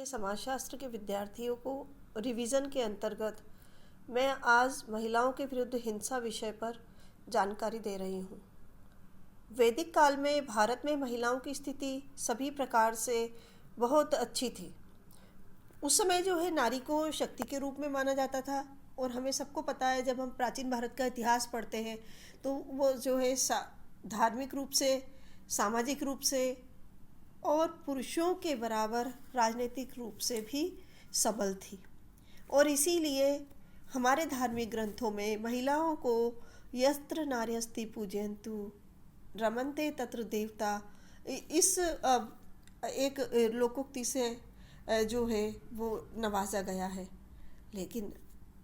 के समाजशास्त्र के विद्यार्थियों को रिवीजन के अंतर्गत मैं आज महिलाओं के विरुद्ध हिंसा विषय पर जानकारी दे रही हूँ। वैदिक काल में भारत में महिलाओं की स्थिति सभी प्रकार से बहुत अच्छी थी। उस समय जो है नारी को शक्ति के रूप में माना जाता था और हमें सबको पता है, जब हम प्राचीन भारत का इतिहास पढ़ते हैं तो वो जो है धार्मिक रूप से, सामाजिक रूप से और पुरुषों के बराबर राजनीतिक रूप से भी सबल थी। और इसीलिए हमारे धार्मिक ग्रंथों में महिलाओं को यत्र नार्यस्ति पूजयन्तु रमन्ते तत्र देवता, इस एक लोकोक्ति से जो है वो नवाजा गया है। लेकिन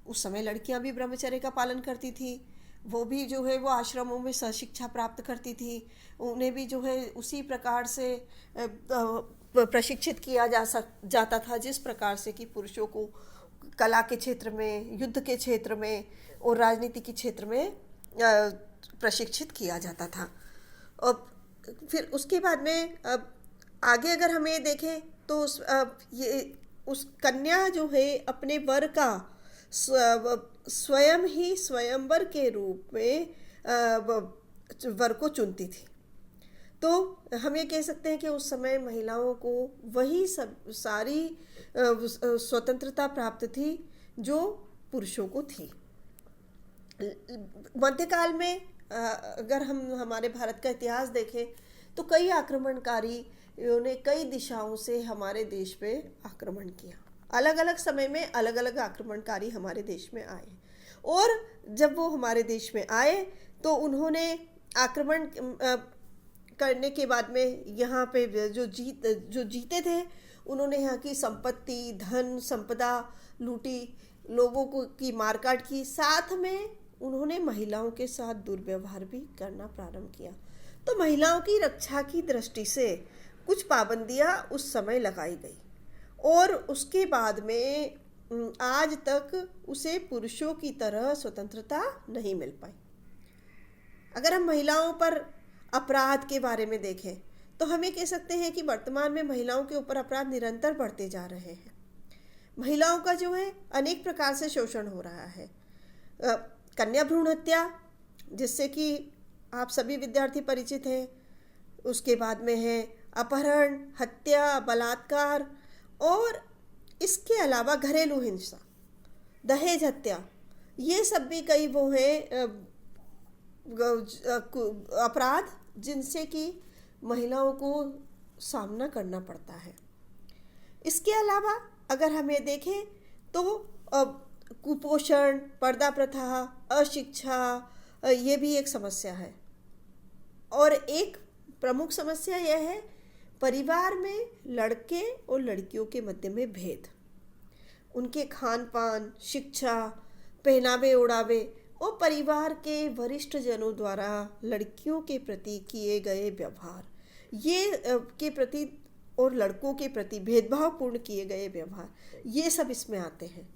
उस समय लड़कियां भी ब्रह्मचर्य का पालन करती थी, वो भी जो है वो आश्रमों में शिक्षा प्राप्त करती थी, उन्हें भी जो है उसी प्रकार से प्रशिक्षित किया जाता था जिस प्रकार से कि पुरुषों को कला के क्षेत्र में, युद्ध के क्षेत्र में और राजनीति के क्षेत्र में प्रशिक्षित किया जाता था। और फिर उसके बाद में अब आगे अगर हमें देखें तो उस कन्या जो है अपने वर का स्वयं ही स्वयंवर के रूप में वर को चुनती थी। तो हम ये कह सकते हैं कि उस समय महिलाओं को वही सब सारी स्वतंत्रता प्राप्त थी जो पुरुषों को थी। मध्यकाल में अगर हम हमारे भारत का इतिहास देखें तो कई आक्रमणकारियों ने कई दिशाओं से हमारे देश पे आक्रमण किया। अलग अलग समय में अलग अलग आक्रमणकारी हमारे देश में आए और जब वो हमारे देश में आए तो उन्होंने आक्रमण करने के बाद में यहाँ पे जो जीते थे उन्होंने यहाँ की संपत्ति, धन संपदा लूटी, लोगों को की मारकाट की, साथ में उन्होंने महिलाओं के साथ दुर्व्यवहार भी करना प्रारंभ किया। तो महिलाओं की रक्षा की दृष्टि से कुछ पाबंदियाँ उस समय लगाई गई और उसके बाद में आज तक उसे पुरुषों की तरह स्वतंत्रता नहीं मिल पाई। अगर हम महिलाओं पर अपराध के बारे में देखें तो हमें कह सकते हैं कि वर्तमान में महिलाओं के ऊपर अपराध निरंतर बढ़ते जा रहे हैं। महिलाओं का जो है अनेक प्रकार से शोषण हो रहा है। कन्या भ्रूण हत्या, जिससे कि आप सभी विद्यार्थी परिचित हैं। उसके बाद में है अपहरण, हत्या, बलात्कार और इसके अलावा घरेलू हिंसा, दहेज हत्या, ये सब भी कई वो हैं अपराध जिनसे कि महिलाओं को सामना करना पड़ता है। इसके अलावा अगर हमें देखें तो कुपोषण, पर्दा प्रथा, अशिक्षा, ये भी एक समस्या है। और एक प्रमुख समस्या यह है परिवार में लड़के और लड़कियों के मध्य में भेद, उनके खान पान, शिक्षा, पहनावे ओढ़ावे और परिवार के वरिष्ठ जनों द्वारा लड़कियों के प्रति किए गए व्यवहार, ये के प्रति और लड़कों के प्रति भेदभावपूर्ण किए गए व्यवहार, ये सब इसमें आते हैं।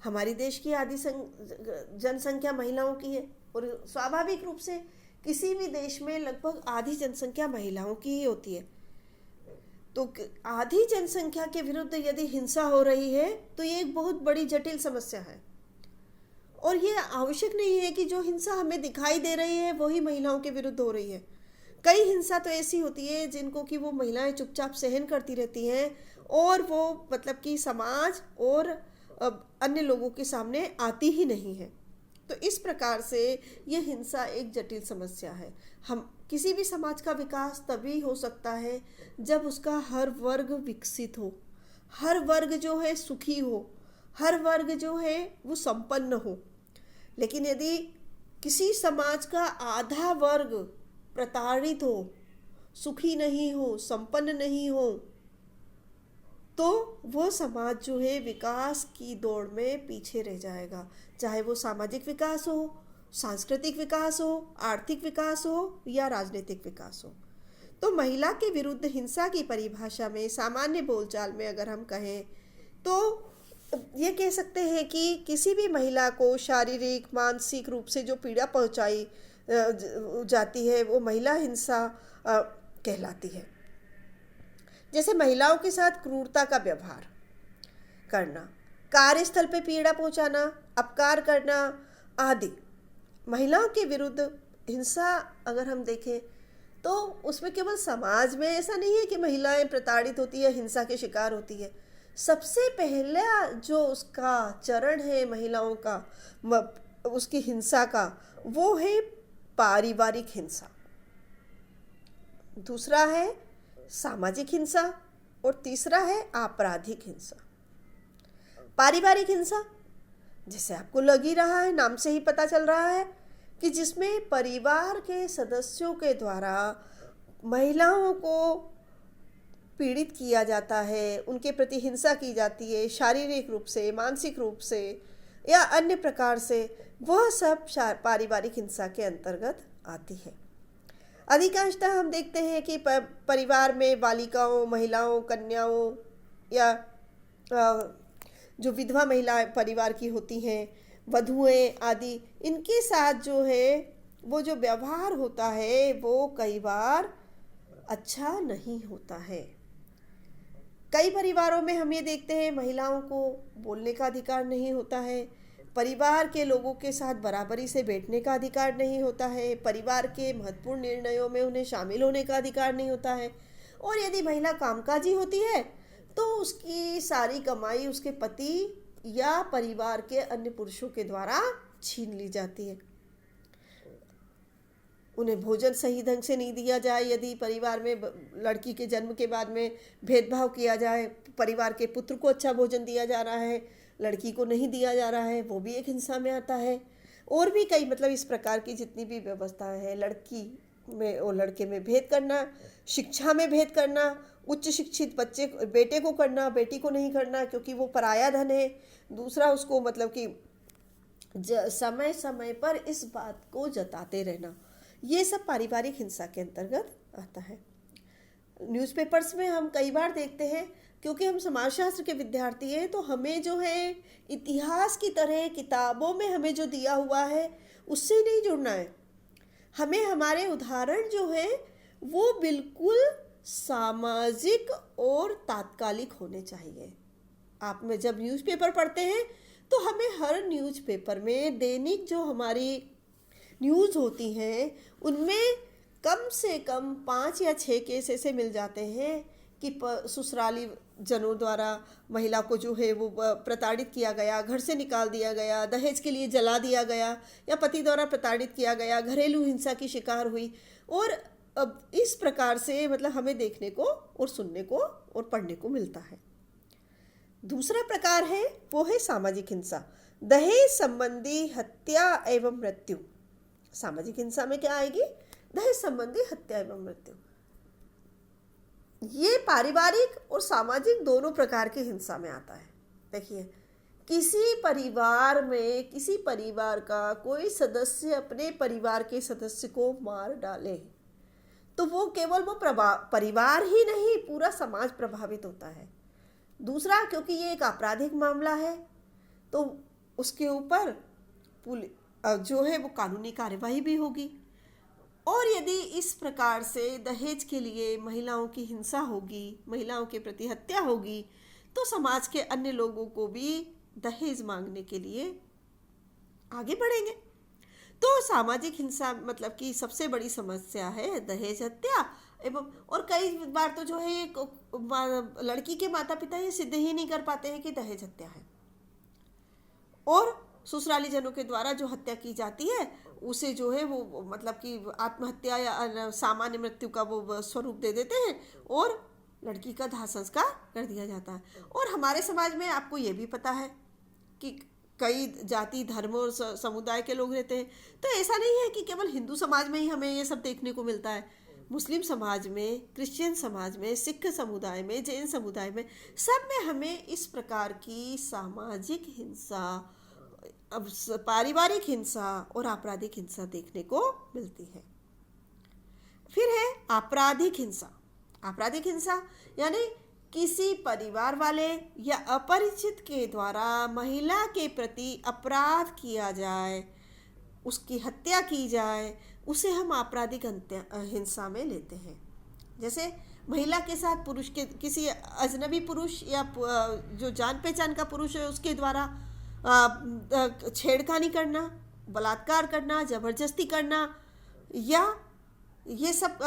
हमारी देश की आधी जनसंख्या महिलाओं की है और स्वाभाविक रूप से किसी भी देश में लगभग आधी जनसंख्या महिलाओं की ही होती है। तो आधी जनसंख्या के विरुद्ध यदि हिंसा हो रही है तो ये एक बहुत बड़ी जटिल समस्या है। और ये आवश्यक नहीं है कि जो हिंसा हमें दिखाई दे रही है वही महिलाओं के विरुद्ध हो रही है। कई हिंसा तो ऐसी होती है जिनको कि वो महिलाएं चुपचाप सहन करती रहती हैं और वो मतलब कि समाज और अन्य लोगों के सामने आती ही नहीं है। तो इस प्रकार से ये हिंसा एक जटिल समस्या है। हम किसी भी समाज का विकास तभी हो सकता है जब उसका हर वर्ग विकसित हो, हर वर्ग जो है सुखी हो, हर वर्ग जो है वो संपन्न हो। लेकिन यदि किसी समाज का आधा वर्ग प्रताड़ित हो, सुखी नहीं हो, संपन्न नहीं हो, तो वो समाज जो है विकास की दौड़ में पीछे रह जाएगा। चाहे वो सामाजिक विकास हो, सांस्कृतिक विकास हो, आर्थिक विकास हो या राजनीतिक विकास हो। तो महिला के विरुद्ध हिंसा की परिभाषा में सामान्य बोलचाल में अगर हम कहें तो ये कह सकते हैं कि किसी भी महिला को शारीरिक, मानसिक रूप से जो पीड़ा पहुंचाई जाती है वो महिला हिंसा कहलाती है। जैसे महिलाओं के साथ क्रूरता का व्यवहार, करना, कार्यस्थल पे पीड़ा पहुंचाना, अपकार करना आदि। महिलाओं के विरुद्ध हिंसा अगर हम देखें तो उसमें केवल समाज में ऐसा नहीं है कि महिलाएं प्रताड़ित होती है, हिंसा के शिकार होती है। सबसे पहला जो उसका चरण है महिलाओं का, उसकी हिंसा का, वो है पारिवारिक हिंसा, दूसरा है सामाजिक हिंसा और तीसरा है आपराधिक हिंसा। पारिवारिक हिंसा, जैसे आपको लग ही रहा है, नाम से ही पता चल रहा है कि जिसमें परिवार के सदस्यों के द्वारा महिलाओं को पीड़ित किया जाता है, उनके प्रति हिंसा की जाती है, शारीरिक रूप से, मानसिक रूप से या अन्य प्रकार से, वह सब पारिवारिक हिंसा के अंतर्गत आती है। अधिकांशतः हम देखते हैं कि परिवार में बालिकाओं, महिलाओं, कन्याओं या जो विधवा महिला परिवार की होती हैं, वधुएं आदि, इनके साथ जो है वो जो व्यवहार होता है वो कई बार अच्छा नहीं होता है। कई परिवारों में हम ये देखते हैं महिलाओं को बोलने का अधिकार नहीं होता है, परिवार के लोगों के साथ बराबरी से बैठने का अधिकार नहीं होता है, परिवार के महत्वपूर्ण निर्णयों में उन्हें शामिल होने का अधिकार नहीं होता है, और यदि महिला कामकाजी होती है तो उसकी सारी कमाई उसके पति या परिवार के अन्य पुरुषों के द्वारा छीन ली जाती है। उन्हें भोजन सही ढंग से नहीं दिया जाए, यदि परिवार में लड़की के जन्म के बाद में भेदभाव किया जाए, परिवार के पुत्र को अच्छा भोजन दिया जा रहा है, लड़की को नहीं दिया जा रहा है, वो भी एक हिंसा में आता है। और भी कई इस प्रकार की जितनी भी व्यवस्थाएं हैं, लड़की में और लड़के में भेद करना, शिक्षा में भेद करना, उच्च शिक्षित बेटे को करना, बेटी को नहीं करना क्योंकि वो पराया धन है। दूसरा, उसको कि समय समय पर इस बात को जताते रहना, ये सब पारिवारिक हिंसा के अंतर्गत आता है। न्यूज़पेपर्स में हम कई बार देखते हैं, क्योंकि हम समाजशास्त्र के विद्यार्थी हैं, तो हमें जो है इतिहास की तरह किताबों में हमें जो दिया हुआ है उससे नहीं जुड़ना है। हमें हमारे उदाहरण जो है वो बिल्कुल सामाजिक और तात्कालिक होने चाहिए। आप में जब न्यूज़पेपर पढ़ते हैं तो हमें हर न्यूज़पेपर में दैनिक जो हमारी न्यूज़ होती हैं उनमें कम से कम 5 या 6 केस ऐसे मिल जाते हैं कि ससुराली जनों द्वारा महिला को जो है वो प्रताड़ित किया गया, घर से निकाल दिया गया, दहेज के लिए जला दिया गया, या पति द्वारा प्रताड़ित किया गया, घरेलू हिंसा की शिकार हुई। और अब इस प्रकार से हमें देखने को और सुनने को और पढ़ने को मिलता है। दूसरा प्रकार है वो है सामाजिक हिंसा, दहेज संबंधी हत्या एवं मृत्यु। सामाजिक हिंसा में क्या आएगी? दहेज संबंधी हत्या एवं मृत्यु। ये पारिवारिक और सामाजिक दोनों प्रकार की हिंसा में आता है। देखिए, किसी परिवार में किसी परिवार का कोई सदस्य अपने परिवार के सदस्य को मार डाले तो वो केवल वो परिवार ही नहीं, पूरा समाज प्रभावित होता है। दूसरा, क्योंकि ये एक आपराधिक मामला है तो उसके ऊपर जो है वो कानूनी कार्यवाही भी होगी। और यदि इस प्रकार से दहेज के लिए महिलाओं की हिंसा होगी, महिलाओं के प्रति हत्या होगी, तो समाज के अन्य लोगों को भी दहेज मांगने के लिए आगे बढ़ेंगे। तो सामाजिक हिंसा की सबसे बड़ी समस्या है दहेज हत्या एवं, और कई बार तो जो है लड़की के माता पिता ये सिद्ध ही नहीं कर पाते हैं कि दहेज हत्या है, और ससुराली जनों के द्वारा जो हत्या की जाती है उसे जो है वो कि आत्महत्या या सामान्य मृत्यु का वो स्वरूप दे देते हैं और लड़की का दाह संस्कार कर दिया जाता है। और हमारे समाज में आपको ये भी पता है कि कई जाति, धर्म और समुदाय के लोग रहते हैं। तो ऐसा नहीं है कि केवल हिंदू समाज में ही हमें ये सब देखने को मिलता है। मुस्लिम समाज में, क्रिश्चियन समाज में, सिख समुदाय में, जैन समुदाय में, सब में हमें इस प्रकार की सामाजिक हिंसा, अब पारिवारिक हिंसा और आपराधिक हिंसा देखने को मिलती है। फिर है आपराधिक हिंसा। आपराधिक हिंसा यानी किसी परिवार वाले या अपरिचित के द्वारा महिला के प्रति अपराध किया जाए, उसकी हत्या की जाए, उसे हम आपराधिक हिंसा में लेते हैं। जैसे महिला के साथ पुरुष के किसी अजनबी पुरुष या जो जान पहचान का पुरुष है उसके द्वारा छेड़खानी करना, बलात्कार करना, जबरदस्ती करना, या ये सब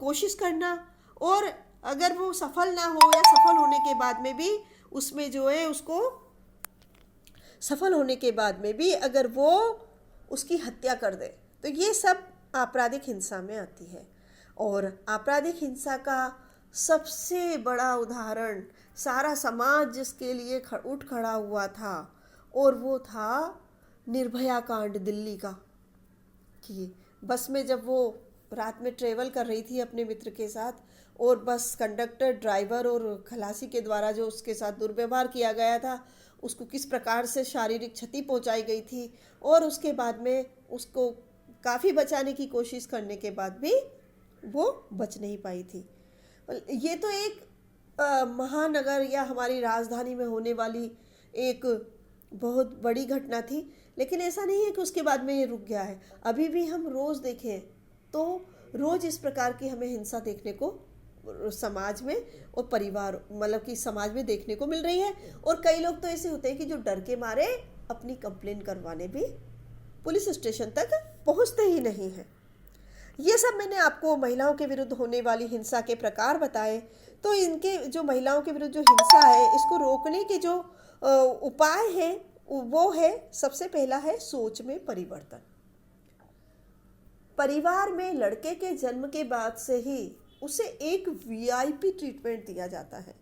कोशिश करना, और अगर वो सफल ना हो या सफल होने के बाद में भी उसमें जो है उसको सफल होने के बाद में भी अगर वो उसकी हत्या कर दे, तो ये सब आपराधिक हिंसा में आती है। और आपराधिक हिंसा का सबसे बड़ा उदाहरण सारा समाज जिसके लिए उठ खड़ा हुआ था, और वो था निर्भया कांड दिल्ली का। कि बस में जब वो रात में ट्रेवल कर रही थी अपने मित्र के साथ, और बस कंडक्टर, ड्राइवर और खलासी के द्वारा जो उसके साथ दुर्व्यवहार किया गया था, उसको किस प्रकार से शारीरिक क्षति पहुंचाई गई थी, और उसके बाद में उसको काफ़ी बचाने की कोशिश करने के बाद भी वो बच नहीं पाई थी। ये तो एक महानगर या हमारी राजधानी में होने वाली एक बहुत बड़ी घटना थी, लेकिन ऐसा नहीं है कि उसके बाद में ये रुक गया है। अभी भी हम रोज़ देखें तो रोज़ इस प्रकार की हमें हिंसा देखने को समाज में और परिवार मतलब कि समाज में देखने को मिल रही है। और कई लोग तो ऐसे होते हैं कि जो डर के मारे अपनी कंप्लेन करवाने भी पुलिस स्टेशन तक पहुंचते ही नहीं हैं। ये सब मैंने आपको महिलाओं के विरुद्ध होने वाली हिंसा के प्रकार बताए। तो इनके जो महिलाओं के विरुद्ध जो हिंसा है, इसको रोकने के जो उपाय हैं वो है, सबसे पहला है सोच में परिवर्तन। परिवार में लड़के के जन्म के बाद से ही उसे एक वीआईपी ट्रीटमेंट दिया जाता है,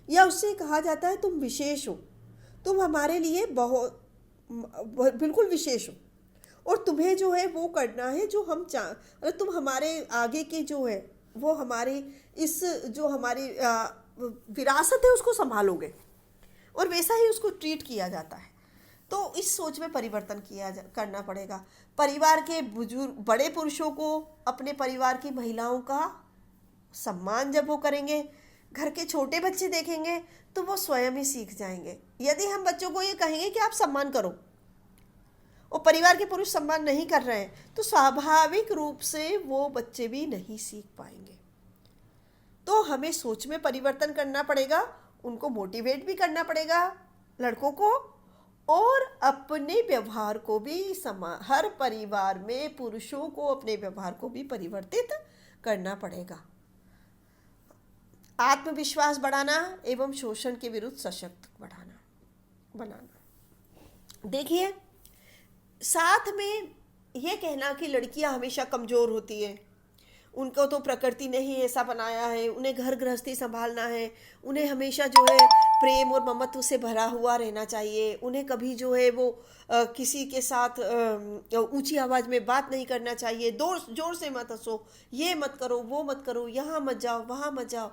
या उससे कहा जाता है तुम विशेष हो, तुम हमारे लिए बहुत बिल्कुल विशेष हो, और तुम्हें जो है वो करना है जो हम अगर तुम हमारे आगे की जो है वो हमारी इस जो हमारी विरासत है उसको संभालोगे, और वैसा ही उसको ट्रीट किया जाता है। तो इस सोच में परिवर्तन करना पड़ेगा। परिवार के बुजुर्ग बड़े पुरुषों को अपने परिवार की महिलाओं का सम्मान जब वो करेंगे, घर के छोटे बच्चे देखेंगे तो वो स्वयं ही सीख जाएंगे। यदि हम बच्चों को ये कहेंगे कि आप सम्मान करो और परिवार के पुरुष सम्मान नहीं कर रहे हैं, तो स्वाभाविक रूप से वो बच्चे भी नहीं सीख पाएंगे। तो हमें सोच में परिवर्तन करना पड़ेगा, उनको मोटिवेट भी करना पड़ेगा लड़कों को, और अपने व्यवहार को भी हर परिवार में पुरुषों को अपने व्यवहार को भी परिवर्तित करना पड़ेगा। आत्मविश्वास बढ़ाना एवं शोषण के विरुद्ध सशक्त बनाना। देखिए, साथ में यह कहना कि लड़कियां हमेशा कमज़ोर होती है, उनको तो प्रकृति ने ही ऐसा बनाया है, उन्हें घर गृहस्थी संभालना है, उन्हें हमेशा जो है प्रेम और ममत्व से भरा हुआ रहना चाहिए, उन्हें कभी जो है वो किसी के साथ ऊंची आवाज़ में बात नहीं करना चाहिए, जोर से मत हंसो, ये मत करो, वो मत करो, यहाँ मत जाओ, वहाँ मत जाओ।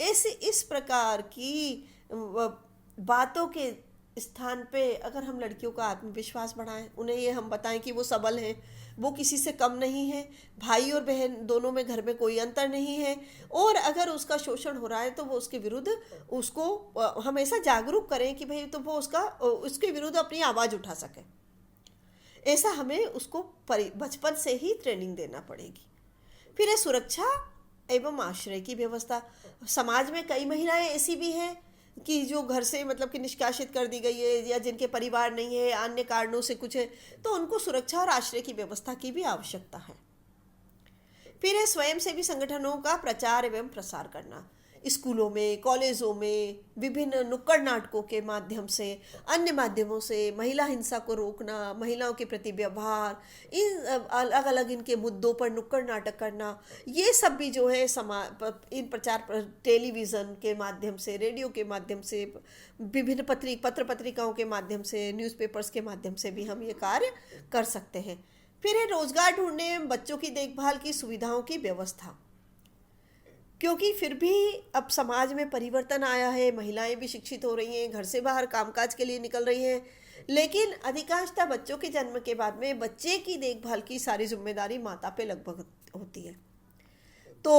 ऐसे इस प्रकार की बातों के स्थान पे अगर हम लड़कियों का आत्मविश्वास बढ़ाएं, उन्हें ये हम बताएं कि वो सबल हैं, वो किसी से कम नहीं है, भाई और बहन दोनों में घर में कोई अंतर नहीं है, और अगर उसका शोषण हो रहा है तो वो उसके विरुद्ध उसको हमेशा जागरूक करें कि भाई तो वो उसके विरुद्ध अपनी आवाज़ उठा सके। ऐसा हमें उसको बचपन से ही ट्रेनिंग देना पड़ेगी। फिर है सुरक्षा एवं आश्रय की व्यवस्था। समाज में कई महिलाएं ऐसी भी हैं कि जो घर से मतलब कि निष्कासित कर दी गई है, या जिनके परिवार नहीं है, अन्य कारणों से कुछ है, तो उनको सुरक्षा और आश्रय की व्यवस्था की भी आवश्यकता है। फिर है स्वयंसेवी संगठनों का प्रचार एवं प्रसार करना। स्कूलों में, कॉलेजों में विभिन्न नुक्कड़ नाटकों के माध्यम से, अन्य माध्यमों से महिला हिंसा को रोकना, महिलाओं के प्रति व्यवहार, इन अलग अलग इनके मुद्दों पर नुक्कड़ नाटक करना, ये सब भी जो है इन प्रचार टेलीविज़न के माध्यम से, रेडियो के माध्यम से, विभिन्न पत्र पत्रिकाओं के माध्यम से, न्यूज़पेपर्स के माध्यम से भी हम ये कार्य कर सकते हैं। फिर है रोजगार ढूंढने में बच्चों की देखभाल की सुविधाओं की व्यवस्था, क्योंकि फिर भी अब समाज में परिवर्तन आया है, महिलाएं भी शिक्षित हो रही हैं, घर से बाहर कामकाज के लिए निकल रही हैं, लेकिन अधिकांशतः बच्चों के जन्म के बाद में बच्चे की देखभाल की सारी जिम्मेदारी माता पे लगभग होती है। तो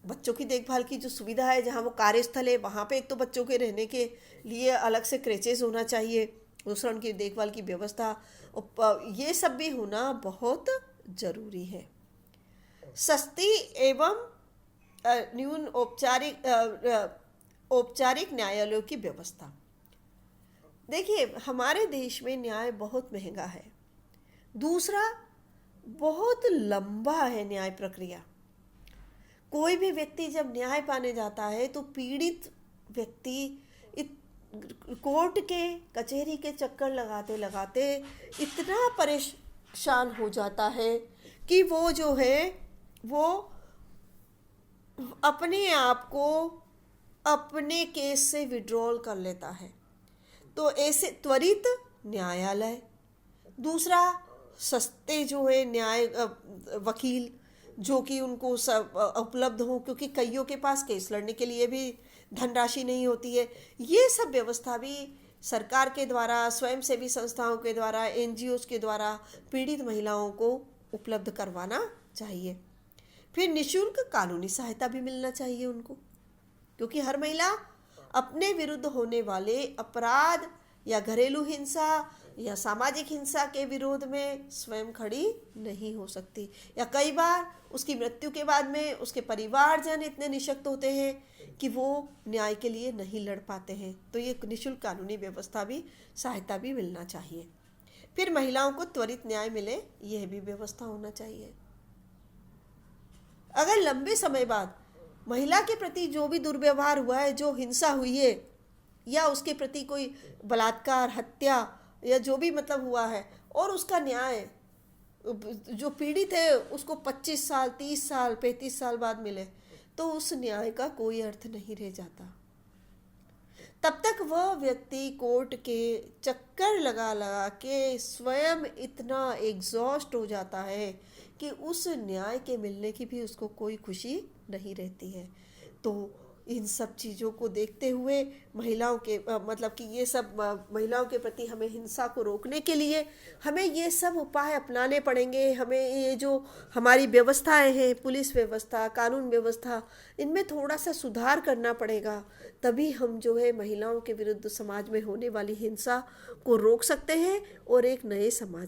बच्चों की देखभाल की जो सुविधा है, जहाँ वो कार्यस्थल है, वहाँ पे एक तो बच्चों के रहने के लिए अलग से क्रेचेस होना चाहिए, दूसरा उनकी देखभाल की व्यवस्था, ये सब भी होना बहुत ज़रूरी है। सस्ती एवं न्यून औपचारिक न्यायालयों की व्यवस्था। देखिए, हमारे देश में न्याय बहुत महंगा है। दूसरा, बहुत लंबा है न्याय प्रक्रिया। कोई भी व्यक्ति जब न्याय पाने जाता है तो पीड़ित व्यक्ति कोर्ट के कचहरी के चक्कर लगाते लगाते इतना परेशान हो जाता है कि वो जो है वो अपने आप को अपने केस से विड्रॉल कर लेता है। तो ऐसे त्वरित न्यायालय। दूसरा, सस्ते जो है न्याय वकील जो कि उनको सब उपलब्ध हो, क्योंकि कईयों के पास केस लड़ने के लिए भी धनराशि नहीं होती है। ये सब व्यवस्था भी सरकार के द्वारा, स्वयंसेवी संस्थाओं के द्वारा, एनजीओज के द्वारा पीड़ित महिलाओं को उपलब्ध करवाना चाहिए। फिर निशुल्क कानूनी सहायता भी मिलना चाहिए उनको, क्योंकि हर महिला अपने विरुद्ध होने वाले अपराध या घरेलू हिंसा या सामाजिक हिंसा के विरोध में स्वयं खड़ी नहीं हो सकती, या कई बार उसकी मृत्यु के बाद में उसके परिवारजन इतने निशक्त होते हैं कि वो न्याय के लिए नहीं लड़ पाते हैं। तो ये निशुल्क कानूनी व्यवस्था भी, सहायता भी मिलना चाहिए। फिर महिलाओं को त्वरित न्याय मिले, यह भी व्यवस्था होना चाहिए। अगर लंबे समय बाद महिला के प्रति जो भी दुर्व्यवहार हुआ है, जो हिंसा हुई है, या उसके प्रति कोई बलात्कार, हत्या या जो भी मतलब हुआ है, और उसका न्याय जो पीड़ित है उसको 25 साल, 30 साल, 35 साल बाद मिले, तो उस न्याय का कोई अर्थ नहीं रह जाता। तब तक वह व्यक्ति कोर्ट के चक्कर लगा लगा के स्वयं इतना एग्जॉस्ट हो जाता है कि उस न्याय के मिलने की भी उसको कोई खुशी नहीं रहती है। तो इन सब चीज़ों को देखते हुए महिलाओं के मतलब कि ये सब महिलाओं के प्रति हमें हिंसा को रोकने के लिए हमें ये सब उपाय अपनाने पड़ेंगे। हमें ये जो हमारी व्यवस्थाएं हैं, पुलिस व्यवस्था, कानून व्यवस्था, इनमें थोड़ा सा सुधार करना पड़ेगा। तभी हम जो है महिलाओं के विरुद्ध समाज में होने वाली हिंसा को रोक सकते हैं और एक नए समाज